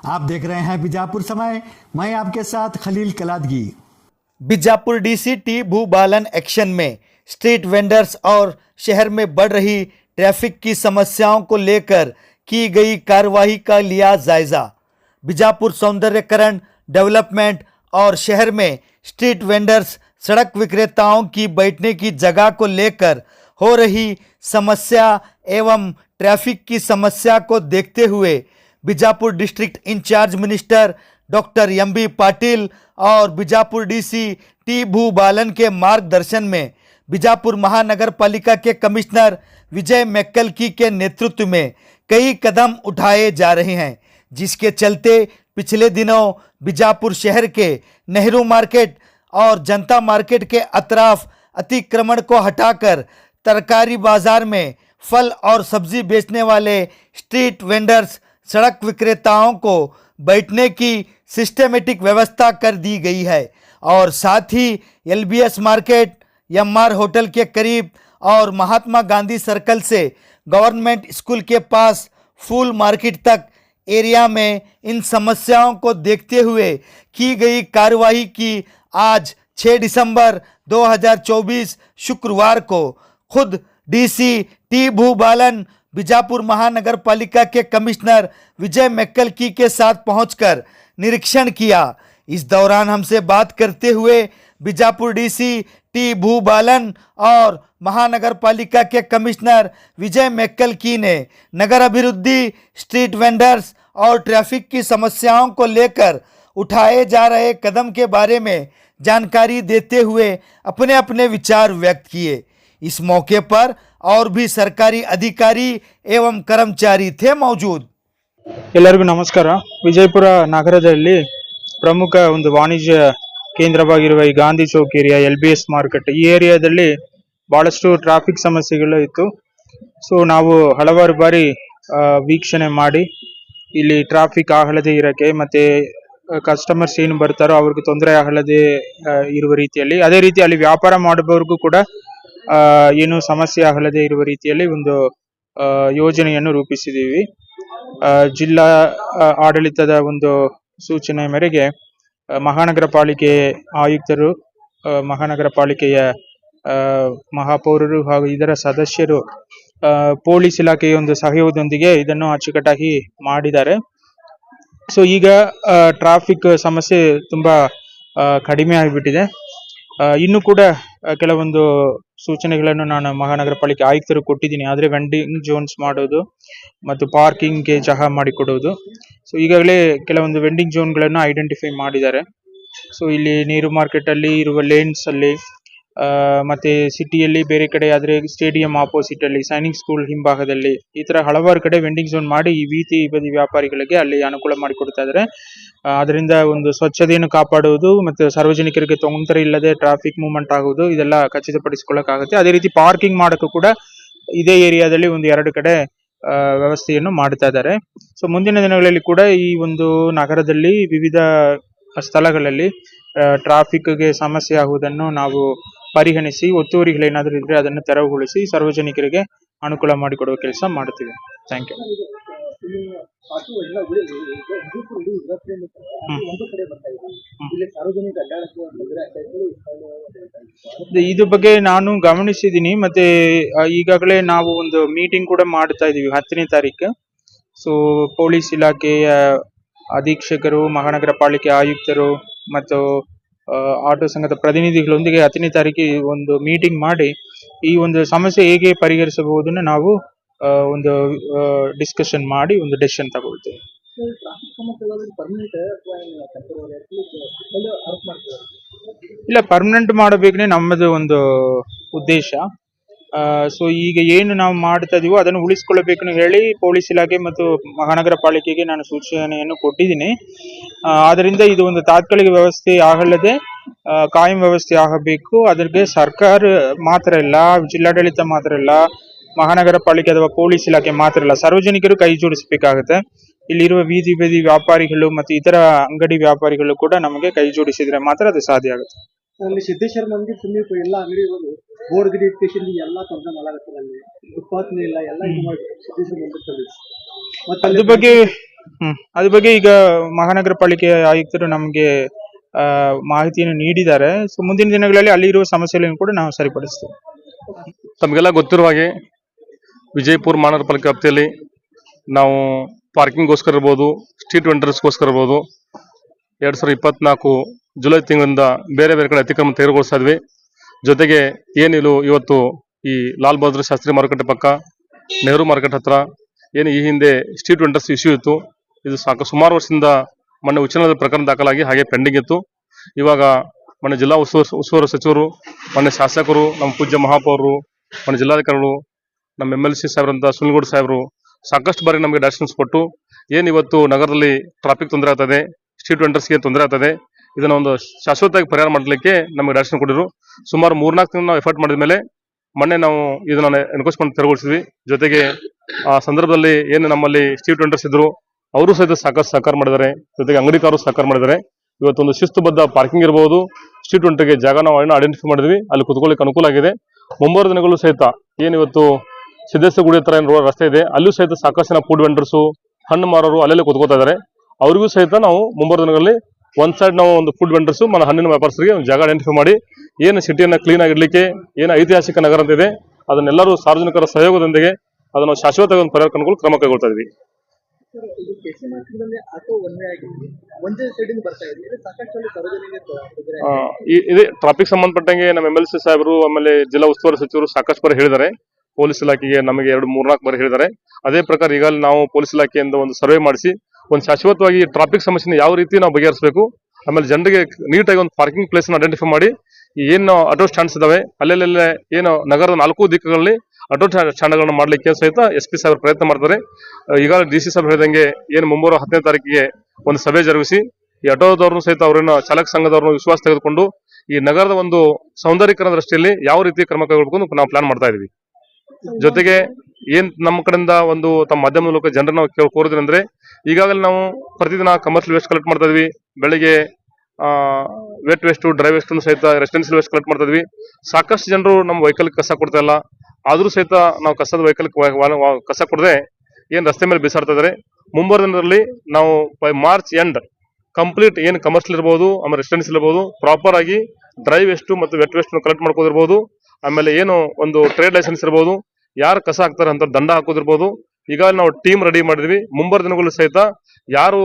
आप देख रहे हैं बीजापुर समय। मैं आपके साथ Khalil Kaladagi. Bijapur DC T Bhoobalan action में स्ट्रीट वेंडर्स और शहर में बढ़ रही ट्रैफिक की समस्याओं को लेकर की गई कार्रवाई का लिया जायजा। बीजापुर सौंदर्यकरण डेवलपमेंट और शहर में स्ट्रीट वेंडर्स सड़क विक्रेताओं की बैठने की जगह को लेकर हो रही समस्या एवं ट्रैफिक की समस्या को देखते हुए Bijapur district incharge minister doctor M B. Patil और बीजापुर डीसी टी भूबालन के मार्गदर्शन में बीजापुर महानगर पालिका के कमिश्नर विजय मैक्कलकी के नेतृत्व में कई कदम उठाए जा रहे हैं, जिसके चलते पिछले दिनों बीजापुर शहर के नेहरू मार्केट और जनता मार्केट के अतराफ अतिक्रमण को हटाकर तरकारी बाजार में फल और सब्जी बेचने वाले स्ट्रीट वेंडर्स सड़क विक्रेताओं को बैठने की सिस्टमेटिक व्यवस्था कर दी गई है और साथ ही एलबीएस मार्केट, एमआर होटल के करीब और महात्मा गांधी सर्कल से गवर्नमेंट स्कूल के पास फूल मार्केट तक एरिया में इन समस्याओं को देखते हुए की गई कार्रवाई की आज 6 दिसंबर 2024 शुक्रवार को खुद डीसी टी भूबालन बीजापुर महानगर पालिका के कमिश्नर विजय मैक्कलकी के साथ पहुंचकर निरीक्षण किया। इस दौरान हमसे बात करते हुए बीजापुर डीसी टी भूबालन और महानगर पालिका के कमिश्नर विजय मैक्कलकी ने नगर अभिवृद्धि, स्ट्रीट वेंडर्स और ट्रैफिक की समस्याओं को लेकर उठाए जा रहे कदम के बारे में जानकारी देते हुए अपने अपने विचार व्यक्त किए। इस मौके पर और भी सरकारी अधिकारी एवं कर्मचारी थे मौजूद। ಎಲ್ಲರಿಗೂ ನಮಸ್ಕಾರ। ವಿಜಯಪುರ ನಗರದಲ್ಲಿ ಪ್ರಮುಖ ಒಂದು ವಾಣಿಜ್ಯ ಕೇಂದ್ರವಾಗಿರುವ ಈ Gandhi Chowk area, LBS market, ಈ ಏರಿಯಾದಲ್ಲಿ ಬಹಳಷ್ಟು ಟ್ರಾಫಿಕ್ ಸಮಸ್ಯೆಗಳು ಇತ್ತು. ಸೊ ನಾವು ಹಲವಾರು ಬಾರಿ ವೀಕ್ಷಣೆ ಮಾಡಿ ಇಲ್ಲಿ ಟ್ರಾಫಿಕ್ ಆಗಲದೆ ಇರಕ್ಕೆ ಮತ್ತೆ ಕಸ್ಟಮರ್ಸ್ ಏನು ಬರ್ತಾರೋ ಅವ್ರಿಗೆ ತೊಂದರೆ ಆಗಲದೆ ಇರುವ ರೀತಿಯಲ್ಲಿ, ಅದೇ ರೀತಿ ಅಲ್ಲಿ ವ್ಯಾಪಾರ ಮಾಡುವವರಿಗೂ ಕೂಡ ಏನು ಸಮಸ್ಯೆ ಆಗಲದೆ ಇರುವ ರೀತಿಯಲ್ಲಿ ಒಂದು ಯೋಜನೆಯನ್ನು ರೂಪಿಸಿದ್ದೀವಿ. ಜಿಲ್ಲಾ ಆಡಳಿತದ ಒಂದು ಸೂಚನೆ ಮೇರೆಗೆ ಮಹಾನಗರ ಪಾಲಿಕೆ ಆಯುಕ್ತರು, ಮಹಾನಗರ ಪಾಲಿಕೆಯ ಮಹಾಪೌರರು ಹಾಗೂ ಇದರ ಸದಸ್ಯರು ಪೊಲೀಸ್ ಇಲಾಖೆಯ ಒಂದು ಸಹಯೋಗದೊಂದಿಗೆ ಇದನ್ನು ಅಚ್ಚುಕಟ್ಟಾಗಿ ಮಾಡಿದ್ದಾರೆ. ಸೊ ಈಗ ಟ್ರಾಫಿಕ್ ಸಮಸ್ಯೆ ತುಂಬಾ ಕಡಿಮೆ ಆಗಿಬಿಟ್ಟಿದೆ. ಇನ್ನು ಕೂಡ ಕೆಲವೊಂದು ಸೂಚನೆಗಳನ್ನು ನಾನು ಮಹಾನಗರ ಪಾಲಿಕೆ ಆಯುಕ್ತರು ಕೊಟ್ಟಿದ್ದೀನಿ. ಆದರೆ ವೆಂಡಿಂಗ್ ಝೋನ್ಸ್ ಮಾಡೋದು ಮತ್ತು ಪಾರ್ಕಿಂಗ್ಗೆ ಜಾಗ ಮಾಡಿಕೊಡುವುದು. ಸೊ ಈಗಾಗಲೇ ಕೆಲವೊಂದು ವೆಂಡಿಂಗ್ ಝೋನ್ಗಳನ್ನು ಐಡೆಂಟಿಫೈ ಮಾಡಿದ್ದಾರೆ. ಸೊ ಇಲ್ಲಿ ನೀರು ಮಾರ್ಕೆಟ್ ಅಲ್ಲಿ ಇರುವ ಲೇನ್ಸ್ ಅಲ್ಲಿ ಮತ್ತೆ ಸಿಟಿಯಲ್ಲಿ ಬೇರೆ ಕಡೆ ಆದ್ರೆ ಸ್ಟೇಡಿಯಂ ಆಪೋಸಿಟ್ ಅಲ್ಲಿ, ಸೈನಿಕ್ ಸ್ಕೂಲ್ ಹಿಂಭಾಗದಲ್ಲಿ, ಈ ತರ ಹಲವಾರು ಕಡೆ ವೆಂಡಿಂಗ್ ಝೋನ್ ಮಾಡಿ ಈ ಬೀದಿ ಬದಿ ವ್ಯಾಪಾರಿಗಳಿಗೆ ಅಲ್ಲಿ ಅನುಕೂಲ ಮಾಡಿಕೊಡ್ತಾ ಇದ್ದಾರೆ. ಅದರಿಂದ ಒಂದು ಸ್ವಚ್ಛತೆಯನ್ನು ಕಾಪಾಡುವುದು ಮತ್ತು ಸಾರ್ವಜನಿಕರಿಗೆ ತೊಂದರೆ ಇಲ್ಲದೆ ಟ್ರಾಫಿಕ್ ಮೂವ್ಮೆಂಟ್ ಆಗುವುದು ಇದೆಲ್ಲ ಖಚಿತಪಡಿಸಿಕೊಳ್ಳಕ್ಕಾಗುತ್ತೆ. ಅದೇ ರೀತಿ ಪಾರ್ಕಿಂಗ್ ಮಾಡಕ್ಕೂ ಕೂಡ ಇದೇ ಏರಿಯಾದಲ್ಲಿ ಒಂದು 2 ಕಡೆ ವ್ಯವಸ್ಥೆಯನ್ನು ಮಾಡ್ತಾ ಇದ್ದಾರೆ. ಸೊ ಮುಂದಿನ ದಿನಗಳಲ್ಲಿ ಕೂಡ ಈ ಒಂದು ನಗರದಲ್ಲಿ ವಿವಿಧ ಸ್ಥಳಗಳಲ್ಲಿ ಟ್ರಾಫಿಕ್ಗೆ ಸಮಸ್ಯೆ ಆಗುವುದನ್ನು ನಾವು ಪರಿಗಣಿಸಿ ಒತ್ತುವರಿಗಳೇನಾದರೂ ಇದ್ರೆ ಅದನ್ನು ತೆರವುಗೊಳಿಸಿ ಸಾರ್ವಜನಿಕರಿಗೆ ಅನುಕೂಲ ಮಾಡಿಕೊಡುವ ಕೆಲಸ ಮಾಡ್ತೀವಿ. Thank you. ಇದ್ರ ಬಗ್ಗೆ ನಾನು ಗಮನಿಸಿದ್ದೀನಿ. ಮತ್ತೆ ಈಗಾಗಲೇ ನಾವು ಒಂದು ಮೀಟಿಂಗ್ ಕೂಡ ಮಾಡ್ತಾ ಇದೀವಿ 10ನೇ ತಾರೀಕು. ಸೊ ಪೊಲೀಸ್ ಇಲಾಖೆಯ ಅಧೀಕ್ಷಕರು, ಮಹಾನಗರ ಪಾಲಿಕೆ ಆಯುಕ್ತರು ಮತ್ತು ಆಟೋ ಸಂಘದ ಪ್ರತಿನಿಧಿಗಳೊಂದಿಗೆ 10ನೇ ತಾರೀಕಿಗೆ ಒಂದು ಮೀಟಿಂಗ್ ಮಾಡಿ ಈ ಒಂದು ಸಮಸ್ಯೆ ಹೇಗೆ ಪರಿಹರಿಸಬಹುದನ್ನು ನಾವು ಒಂದು ಡಿಸ್ಕಷನ್ ಮಾಡಿ ಒಂದು ಡೆಸಿಷನ್ ತಗೊಳ್ತೇವೆ. ಇಲ್ಲ, ಪರ್ಮನೆಂಟ್ ಮಾಡಬೇಕೇ ನಮ್ಮದು ಒಂದು ಉದ್ದೇಶ. ಸೊ ಈಗ ಏನು ನಾವು ಮಾಡ್ತಾ ಇದೀವೋ ಅದನ್ನು ಉಳಿಸ್ಕೊಳ್ಬೇಕು ಹೇಳಿ ಪೊಲೀಸ್ ಇಲಾಖೆ ಮತ್ತು ಮಹಾನಗರ ಪಾಲಿಕೆಗೆ ನಾನು ಸೂಚನೆಯನ್ನು ಕೊಟ್ಟಿದ್ದೀನಿ. ಆದ್ರಿಂದ ಇದು ಒಂದು ತಾತ್ಕಾಲಿಕ ವ್ಯವಸ್ಥೆ ಆಗಲ್ಲದೆ ಕಾಯಂ ವ್ಯವಸ್ಥೆ ಆಗಬೇಕು. ಅದಕ್ಕೆ ಸರ್ಕಾರ ಮಾತ್ರ ಇಲ್ಲ, ಜಿಲ್ಲಾಡಳಿತ ಮಾತ್ರ ಇಲ್ಲ, ಮಹಾನಗರ ಪಾಲಿಕೆ ಅಥವಾ ಪೊಲೀಸ್ ಇಲಾಖೆ ಮಾತ್ರ ಇಲ್ಲ, ಸಾರ್ವಜನಿಕರು ಕೈ ಜೋಡಿಸಬೇಕಾಗುತ್ತೆ. ಇಲ್ಲಿರುವ ಬೀದಿ ಬದಿ ವ್ಯಾಪಾರಿಗಳು ಮತ್ತು ಇತರ ಅಂಗಡಿ ವ್ಯಾಪಾರಿಗಳು ಕೂಡ ನಮಗೆ ಕೈ ಜೋಡಿಸಿದ್ರೆ ಮಾತ್ರ ಅದು ಸಾಧ್ಯ ಆಗುತ್ತೆ. ಅಲ್ಲಿ ಸಿದ್ದೇಶ್ವರ ಮಂದಿರ ಸಮೀಪ ಎಲ್ಲ ಅಂಗಡಿಗಳು ಬೋರ್ಡ್ ಗಿಡಿ ಇಟ್ಕೇಶನ್ ಎಲ್ಲ ತೊಂದರೆ ಮಾಡಾಕತ್ತಾರ. ಅಲ್ಲಿ ಉತ್ಪಾದನೆ ಇಲ್ಲ, ಎಲ್ಲ ಇದು ಮಾಡಿ ಸಿದ್ದೇಶ್ವರ ಮಂದಿರ ಅದ್ರ ಬಗ್ಗೆ ಅದ್ರ ಬಗ್ಗೆ ಈಗ ಮಹಾನಗರ ಪಾಲಿಕೆ ಆಯುಕ್ತರು ನಮಗೆ ಮಾಹಿತಿಯನ್ನು ನೀಡಿದ್ದಾರೆ. ಸೊ ಮುಂದಿನ ದಿನಗಳಲ್ಲಿ ಅಲ್ಲಿ ಇರುವ ಸಮಸ್ಯೆಗಳನ್ನು ಕೂಡ ನಾವು ಸರಿಪಡಿಸ್ತೇವೆ. ತಮಗೆಲ್ಲ ಗೊತ್ತಿರುವ ಹಾಗೆ ವಿಜಯಪುರ ಮಹಾನಗರ ಪಾಲಿಕೆ ವ್ಯಾಪ್ತಿಯಲ್ಲಿ ನಾವು ಪಾರ್ಕಿಂಗ್ಗೋಸ್ಕರ ಇರ್ಬೋದು, ಸ್ಟ್ರೀಟ್ ವೆಂಡರ್ಸ್ಗೋಸ್ಕರ ಇರ್ಬೋದು, 2024 ಜುಲೈ ತಿಂಗಳಿಂದ ಬೇರೆ ಬೇರೆ ಕಡೆ ಅತಿಕ್ರಮ ತೆರವುಗೊಳಿಸ್ತಾ ಇದ್ವಿ. ಜೊತೆಗೆ ಏನಿಲ್ಲ ಇವತ್ತು ಈ ಲಾಲ್ ಬಹದ್ದೂರ್ ಶಾಸ್ತ್ರಿ ಮಾರುಕಟ್ಟೆ ಪಕ್ಕ ನೆಹರು ಮಾರ್ಕೆಟ್ ಹತ್ರ ಏನು ಈ ಹಿಂದೆ ಸ್ಟ್ರೀಟ್ ವೆಂಡರ್ಸ್ ಇಶ್ಯೂ ಇತ್ತು, ಇದು ಸುಮಾರು ವರ್ಷದಿಂದ ಮೊನ್ನೆ ಉಚ್ಚ ನ್ಯಾಯಾಲಯದ ಪ್ರಕರಣ ದಾಖಲಾಗಿ ಹಾಗೆ ಪೆಂಡಿಂಗ್ ಇತ್ತು. ಇವಾಗ ಮೊನ್ನೆ ಜಿಲ್ಲಾ ಉಸ್ತುವಾರಿ ಸಚಿವರು, ಮೊನ್ನೆ ಶಾಸಕರು, ನಮ್ಮ ಪೂಜ್ಯ ಮಹಾಪೌರರು, ಮೊನ್ನೆ ಜಿಲ್ಲಾಧಿಕಾರಿಗಳು, ನಮ್ಮ MLC ಸಾಹೇಬ್ರಂತ ಸುನಿಲ್ಗೌಡ ಸಾಹೇಬರು ಸಾಕಷ್ಟು ಬಾರಿ ನಮಗೆ ಡೈರೆಕ್ಷನ್ಸ್ ಕೊಟ್ಟು ಏನು ಇವತ್ತು ನಗರದಲ್ಲಿ ಟ್ರಾಫಿಕ್ ತೊಂದರೆ ಆಗ್ತದೆ, ಸ್ಟ್ರೀಟ್ ವೆಂಡರ್ಸ್ಗೆ ತೊಂದರೆ ಆಗ್ತದೆ, ಇದನ್ನ ಒಂದು ಶಾಶ್ವತವಾಗಿ ಪರಿಹಾರ ಮಾಡಲಿಕ್ಕೆ ನಮಗೆ ಡೈರೆಕ್ಷನ್ ಕೊಟ್ಟಿದ್ರು. ಸುಮಾರು 3-4 ತಿಂಗಳು ನಾವು ಎಫರ್ಟ್ ಮಾಡಿದ ಮೇಲೆ ಮೊನ್ನೆ ನಾವು ಇದನ್ನ ಎನ್ಕ್ವೈರ್ಮೆಂಟ್ ತೆರವುಗೊಳಿಸಿದ್ವಿ. ಜೊತೆಗೆ ಆ ಸಂದರ್ಭದಲ್ಲಿ ಏನು ನಮ್ಮಲ್ಲಿ ಸ್ಟ್ರೀಟ್ ವೆಂಡರ್ಸ್ ಇದ್ರು ಅವರು ಸಹಿತ ಸಾಕಷ್ಟು ಸಹಕಾರ ಮಾಡಿದ್ದಾರೆ. ಜೊತೆಗೆ ಅಂಗಡಿಕಾರರು ಸಹಕಾರ ಮಾಡಿದ್ದಾರೆ. ಇವತ್ತೊಂದು ಶಿಸ್ತುಬದ್ಧ ಪಾರ್ಕಿಂಗ್ ಇರಬಹುದು, ಸ್ಟ್ರೀಟ್ ವೆಂಡರ್ಗೆ ಜಾಗ ನಾವು ಐಡೆಂಟಿಫೈ ಮಾಡಿದ್ವಿ, ಅಲ್ಲಿ ಕುತ್ಕೊಳ್ಳಿಕ್ಕೆ ಅನುಕೂಲ ಆಗಿದೆ. ಮುಂಬರುವ ದಿನಗಳು ಸಹಿತ ಏನು ಇವತ್ತು ಸಿದ್ದೇಶ್ವರ ಗುಡಿ ಹತ್ರ ಏನು ರಸ್ತೆ ಇದೆ, ಅಲ್ಲೂ ಸಹಿತ ಸಾಕಷ್ಟು ಜನ ಫುಡ್ ವೆಂಡರ್ಸು, ಹಣ್ಣು ಮಾರೋರು ಅಲ್ಲೆಲ್ಲ ಕುತ್ಕೋತಾ ಇದ್ದಾರೆ. ಅವರಿಗೂ ಸಹಿತ ನಾವು ಮುಂಬರುವ ದಿನಗಳಲ್ಲಿ ಒಂದ್ ಸೈಡ್ ನಾವು ಒಂದು ಫುಡ್ ವೆಂಡರ್ಸು ಮತ್ತು ಹಣ್ಣಿನ ವ್ಯಾಪಾರಸ್ಥರಿಗೆ ಒಂದು ಜಾಗ ಐಡೆಂಟಿಫೈ ಮಾಡಿ ಏನು ಸಿಟಿಯನ್ನು ಕ್ಲೀನ್ ಆಗಿಡ್ಲಿಕ್ಕೆ ಏನು ಐತಿಹಾಸಿಕ ನಗರ ಅಂತ ಇದೆ ಅದನ್ನೆಲ್ಲರೂ ಸಾರ್ವಜನಿಕರ ಸಹಯೋಗದೊಂದಿಗೆ ಅದನ್ನು ಶಾಶ್ವತವಾಗಿ ಒಂದು ಪರಿಹಾರ ಕಂಡುಕೊಳ್ಳಲು ಕ್ರಮ ಕೈಗೊಳ್ತಾ ಇದ್ವಿ. ಇದು ಕೆಸಿ ಮಾರ್ಕೆಟ್ನಲ್ಲಿ ಆಟೋ ಒಂದೇ ಆಗಿದೆ, ಒಂದೇ ಸೈಡಿಂದ ಬರ್ತಾ ಇದೆ, ಇದು ಸಾಕಷ್ಟು ಸಾರ್ವಜನಿಕ ತೊಂದರೆ. ಇದೇ ಟ್ರಾಫಿಕ್ ಸಂಬಂಧಪಟ್ಟಂಗೆ ನಮ್ಮ MLC ಸಾಹೇಬರು ಆಮೇಲೆ ಜಿಲ್ಲಾ ಉಸ್ತುವಾರಿ ಸಚಿವರು ಸಾಕಷ್ಟು ಬಾರಿ ಹೇಳಿದ್ದಾರೆ. ಪೊಲೀಸ್ ಇಲಾಖೆಗೆ ನಮಗೆ 2-3-4 ಬಾರಿ ಹೇಳಿದ್ದಾರೆ. ಅದೇ ಪ್ರಕಾರ ಈಗಾಗಲೇ ನಾವು ಪೊಲೀಸ್ ಇಲಾಖೆಯಿಂದ ಒಂದು ಸರ್ವೆ ಮಾಡಿಸಿ ಒಂದು ಶಾಶ್ವತವಾಗಿ ಟ್ರಾಫಿಕ್ ಸಮಸ್ಯೆನ ಯಾವ ರೀತಿ ನಾವು ಬಗೆಹರಿಸಬೇಕು, ಆಮೇಲೆ ಜನರಿಗೆ ನೀಟಾಗಿ ಒಂದು ಪಾರ್ಕಿಂಗ್ ಪ್ಲೇಸ್ ಐಡೆಂಟಿಫೈ ಮಾಡಿ ಏನು ಆಟೋ ಸ್ಟ್ಯಾಂಡ್ಸ್ ಇದಾವೆ ಅಲ್ಲೆಲ್ಲೆಲ್ಲ ಏನು ನಗರದ 4 ದಿಕ್ಕುಗಳಲ್ಲಿ ಆಟೋ ಸ್ಟ್ಯಾಂಡ್ಗಳನ್ನು ಮಾಡಲಿಕ್ಕೆ ಸಹಿತ SP ಸಾಹೇಬರು ಪ್ರಯತ್ನ ಮಾಡ್ತಾರೆ. ಈಗಾಗಲೇ DC ಸಾಹೇಬರು ಹೇಳಿದಂಗೆ ಏನು ಮುಂಬರುವ 10ನೇ ತಾರೀಕಿಗೆ ಒಂದು ಸಭೆ ಜರುಗಿಸಿ ಈ ಆಟೋದವ್ರನ್ನು ಸಹಿತ ಅವರನ್ನ ಚಾಲಕ ಸಂಘದವ್ರನ್ನು ವಿಶ್ವಾಸ ತೆಗೆದುಕೊಂಡು ಈ ನಗರದ ಒಂದು ಸೌಂದರ್ಯೀಕರಣ ದೃಷ್ಟಿಯಲ್ಲಿ ಯಾವ ರೀತಿ ಕ್ರಮ ಕೈಗೊಳ್ಳಬೇಕು ನಾವು ಪ್ಲಾನ್ ಮಾಡ್ತಾ ಇದೀವಿ. ಜೊತೆಗೆ ಏನ್ ನಮ್ಮ ಕಡೆಯಿಂದ ಒಂದು ತಮ್ಮ ಮಾಧ್ಯಮ ಮೂಲಕ ಜನರನ್ನ ನಾವು ಕೋರೋದೇನೆಂದ್ರೆ ಈಗಾಗಲೇ ನಾವು ಪ್ರತಿದಿನ ಕಮರ್ಷಿಯಲ್ ವೇಸ್ಟ್ ಕಲೆಕ್ಟ್ ಮಾಡ್ತಾ ಇದ್ವಿ. ಬೆಳಿಗ್ಗೆ ವೆಟ್ ವೇಸ್ಟ್, ಡ್ರೈ ವೇಸ್ಟ್ ಸಹಿತ ರೆಸಿಡೆನ್ಸಿಯಲ್ ವೇಸ್ಟ್ ಕಲೆಕ್ಟ್ ಮಾಡ್ತಾ ಇದ್ವಿ. ಸಾಕಷ್ಟು ಜನರು ನಮ್ಮ ವೆಹಿಕಲ್ ಕಸ ಕೊಡ್ತಾ ಇಲ್ಲ, ಆದ್ರೂ ಸಹಿತ ನಾವು ಕಸದ ವೆಹಿಕಲ್ ಕಸ ಕೊಡದೆ ಏನ್ ರಸ್ತೆ ಮೇಲೆ ಬಿಸಾಡ್ತಾ ಇದಾರೆ. ಮುಂಬರುವ ದಿನದಲ್ಲಿ ನಾವು ಬೈ ಮಾರ್ಚ್ ಎಂಡ್ ಕಂಪ್ಲೀಟ್ ಏನು ಕಮರ್ಷಿಯಲ್ ಇರಬಹುದು, ಆಮೇಲೆ ರೆಸಿಡೆನ್ಸಿಯಲ್ ಇರಬಹುದು, ಪ್ರಾಪರ್ ಆಗಿ ಡ್ರೈ ವೇಸ್ಟ್ ಮತ್ತು ವೆಟ್ ವೇಸ್ಟ್ ಕಲೆಕ್ಟ್ ಮಾಡ್ಕೋದಿರ್ಬೋದು. ಆಮೇಲೆ ಏನು ಒಂದು ಟ್ರೇಡ್ ಲೈಸೆನ್ಸ್ ಇರಬಹುದು, ಯಾರು ಕಸ ಹಾಕ್ತಾರೆ ಅಂತ ದಂಡ ಹಾಕೋದಿರ್ಬೋದು. ಈಗಾಗಲೇ ನಾವು ಟೀಮ್ ರೆಡಿ ಮಾಡಿದ್ವಿ. ಮುಂಬರುವ ದಿನಗಳು ಸಹಿತ ಯಾರು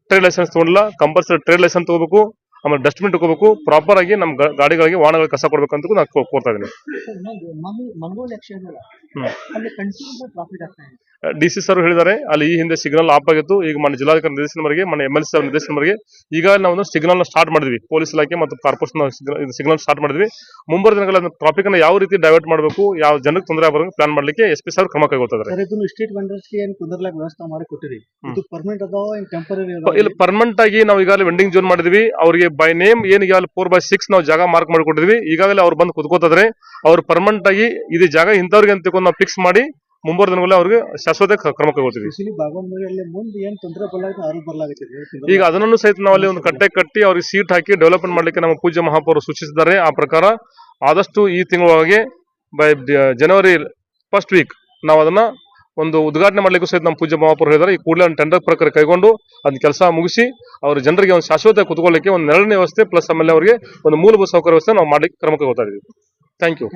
ಟ್ರೇಡ್ ಲೈಸೆನ್ಸ್ ತಗೊಂಡಿಲ್ಲ ಕಂಪಲ್ಸರಿ ಟ್ರೇಡ್ ಲೈಸೆನ್ಸ್ ತಗೋಬೇಕು, ಆಮೇಲೆ ಡಸ್ಟ್ಬಿನ್ ತಗೋಬೇಕು, ಪ್ರಾಪರ್ ಆಗಿ ನಮ್ಮ ಗಾಡಿಗಳಿಗೆ ವಾಹನಗಳಿಗೆ ಕಸ ಕೊಡ್ಬೇಕು ಅಂತ ನಾನು ಕೋರ್ತಾ ಇದ್ದೀನಿ. DC ಸರ್ ಹೇಳಿದ್ದಾರೆ ಅಲ್ಲಿ ಈ ಹಿಂದೆ ಸಿಗ್ನಲ್ ಆಫ್ ಆಗಿತ್ತು. ಈಗ మన ಜಿಲ್ಲಾಧಿಕಾರಿ ನಿರ್ದೇಶನ ಮೇರೆಗೆ, మన MLC ಸಾಹೇಬ್ ನಿರ್ದೇಶನ ಮೇರೆಗೆ ಈಗ ನಾವು ಒಂದು ಸಿಗ್ನಲ್ ನ ಸ್ಟಾರ್ಟ್ ಮಾಡಿದ್ವಿ. ಪೊಲೀಸ್ ಇಲಾಖೆ ಮತ್ತು ಕಾರ್ಪೊರೇಷನ್ ಸಿಗ್ನಲ್ ಸ್ಟಾರ್ಟ್ ಮಾಡಿದ್ವಿ. ಮುಂಬರುವ ದಿನಗಳಲ್ಲಿ ಟ್ರಾಫಿಕ್ ಅನ್ನು ಯಾವ ರೀತಿ ಡೈವರ್ಟ್ ಮಾಡಬೇಕು, ಯಾವ ಜನಕ್ಕೆ ತೊಂದರೆ ಆಗಬಾರದು ಪ್ಲಾನ್ ಮಾಡ್ಲಿಕ್ಕೆ SP ಸಾಹೇಬ್ ಕ್ರಮ ಕೈಗೊಳ್ತಾರೆ. ಸ್ಟ್ರೀಟ್ ವೆಂಡರ್ಸ್ ಏನು ಕುಂದರ್ಲಾಕ ವ್ಯವಸ್ಥೆ ಮಾಡಿ ಕೊಟ್ಟಿರಿ, ಇದು ಪರ್ಮನೆಂಟ್ ಅದಾವ ಏನು ಟೆಂಪರರಿ? ಇಲ್ಲಿ ಪರ್ಮನೆಂಟ್ ಆಗಿ ನಾವು ಈಗಾಗಲೇ ವೆಂಡಿಂಗ್ ಝೋನ್ ಮಾಡಿದ್ವಿ. ಅವರಿಗೆ ಬೈ ನೇಮ್ ಏನು ಈಗಾಗಲೇ 4/6 ನಾವು ಜಾಗ ಮಾರ್ಕ್ ಮಾಡಿ ಕೊಟ್ಟಿದ್ವಿ. ಈಗಾಗಲೇ ಅವ್ರು ಬಂದು ಕುತ್ಕೋತಿದ್ರೆ ಅವ್ರು ಪರ್ಮನೆಂಟ್ ಆಗಿ ಇದು ಜಾಗ ಇಂಥವ್ರಿಗೆ ಅಂತ ನಾವು ಫಿಕ್ಸ್ ಮಾಡಿ ಮುಂಬರುವ ದಿನಗಳಲ್ಲಿ ಅವ್ರಿಗೆ ಶಾಶ್ವತ ಕ್ರಮ ಕೈಗೊಳ್ತೀವಿ. ಈಗ ಅದನ್ನು ಸಹಿತ ನಾವಲ್ಲಿ ಒಂದು ಕಟ್ಟೆ ಕಟ್ಟಿ ಅವ್ರಿಗೆ ಸೀಟ್ ಹಾಕಿ ಡೆವಲಪ್ಮೆಂಟ್ ಮಾಡ್ಲಿಕ್ಕೆ ನಮ್ಮ ಪೂಜ್ಯ ಮಹಾಪೌರರು ಸೂಚಿಸಿದ್ದಾರೆ. ಆ ಪ್ರಕಾರ ಆದಷ್ಟು ಈ ತಿಂಗಳೊಳಗೆ ಬೈ ಜನವರಿ ಫಸ್ಟ್ ವೀಕ್ ನಾವು ಅದನ್ನ ಒಂದು ಉದ್ಘಾಟನೆ ಮಾಡ್ಲಿಕ್ಕೂ ಸಹಿತ ನಮ್ಮ ಪೂಜ್ಯ ಮಹಾಪೌರರು ಹೇಳಿದ್ದಾರೆ. ಈ ಕೂಡಲೇ ಒಂದು ಟೆಂಡರ್ ಪ್ರಕ್ರಿಯೆ ಕೈಗೊಂಡು ಅದನ್ನ ಕೆಲಸ ಮುಗಿಸಿ ಅವ್ರ ಜನರಿಗೆ ಒಂದು ಶಾಶ್ವತ ಕುತ್ಕೊಳ್ಳಿಕ್ಕೆ ಒಂದು ನೆರಳಿನ ವ್ಯವಸ್ಥೆ ಪ್ಲಸ್ ಆಮೇಲೆ ಅವರಿಗೆ ಒಂದು ಮೂಲಭೂತ ಸೌಕರ್ಯ ವ್ಯವಸ್ಥೆ ನಾವು ಮಾಡ್ಲಿಕ್ಕೆ ಕ್ರಮ ಕೈಗೊಳ್ತಾ ಇದೀವಿ. Thank you.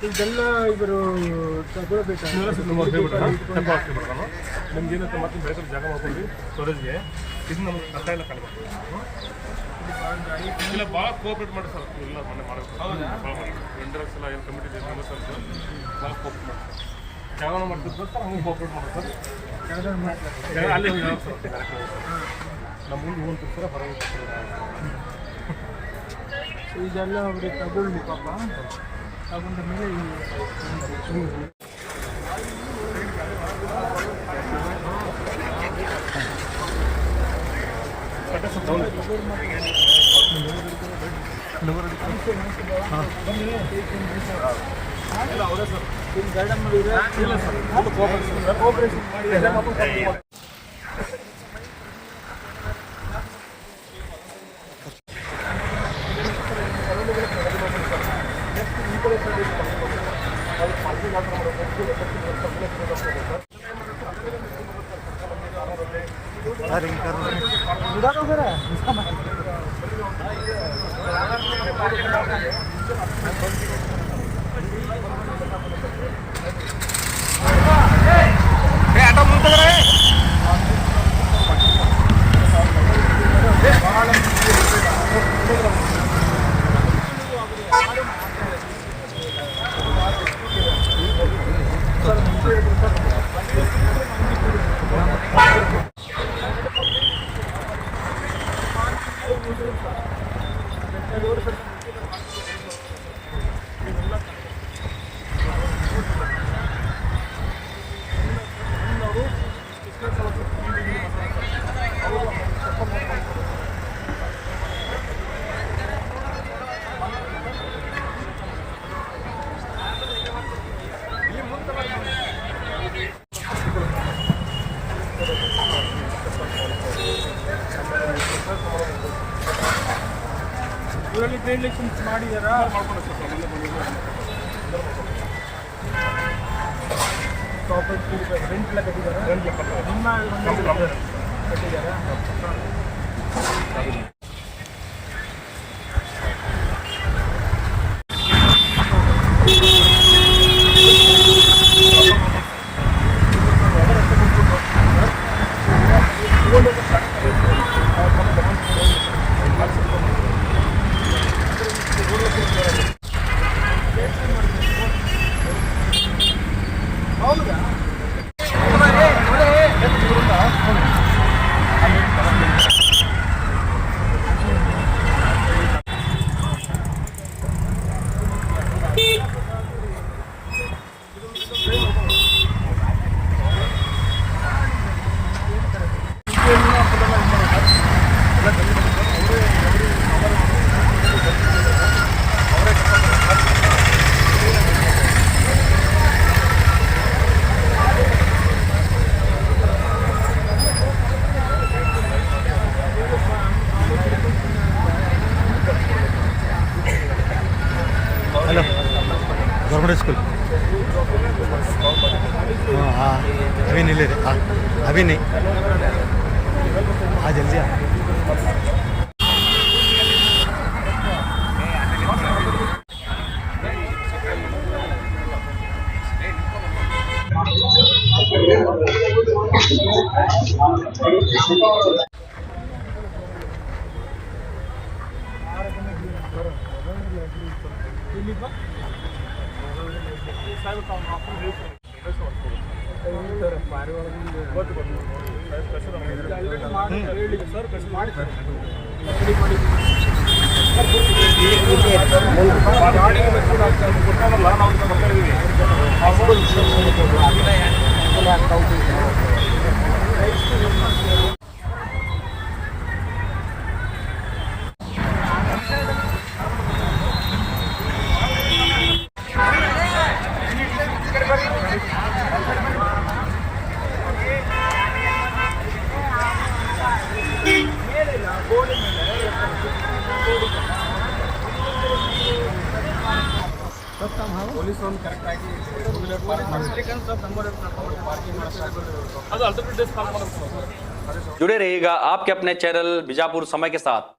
ಇದೆಲ್ಲ ಇವರು ನಿಮ್ಗೆ ಏನಂತ ಮತ್ತೆ ಬೇರೆ ಜಾಗ ಮಾಡ್ಕೊಂಡ್ವಿ ಸ್ಟೋರೇಜ್ಗೆ. ಇದು ನಮ್ಗೆ ಕಸ ಎಲ್ಲ ಕಡಿಮೆ ಇಲ್ಲ ಭಾಳ ಕೋಆಪ್ರೇಟ್ ಮಾಡಿ ಸರ್. ಇಲ್ಲ ಮೊನ್ನೆ ಮಾಡಬೇಕು ವೆಂಡರ್ಸ್ ಎಲ್ಲ ಏನು ಕಮಿಟಿ ಮೆಂಬರ್ಸ್ ಅಂತ ಭಾಳ ಕೋಆಪ್ರೇಟ್ ಮಾಡಿ ಸರ್. ಜಾಗ ಮಾಡ್ತಿದ್ರು ಸರ್, ಹಂಗೆ ಕೋಆಪ್ರೇಟ್ ಮಾಡೋದು ಸರ್. ಅಲ್ಲಿ ನಮ್ಮ ಮುಂದೆ ಹೋಗ್ತೀವಿ ಸರ್, ಹೊರಗೆ ಇದೆಲ್ಲ ಅವ್ರಿಗೆ ತಗೊಳ್ಳಿ ಪಾಪ ತಗೊಂಡ ಮೇಲೆ ಊರಲ್ಲಿ ಟ್ರೈನ್ ಲೈಸೆನ್ಸ್ ಮಾಡಿದಾರಾ? ಪ್ರಾಪರ್ಟಿ ರೆಂಟ್ ಎಲ್ಲ ಕಟ್ಟಿದಾರಾ? ನಿಮ್ಮ ಕಟ್ಟಿದಾರಾ? गवर्नमेंट स्कूल हाँ अभी नहीं ले रहे हाँ अभी नहीं हाँ जल्दी आ जुड़े रहिएगा आपके अपने चैनल बीजापुर समय के साथ।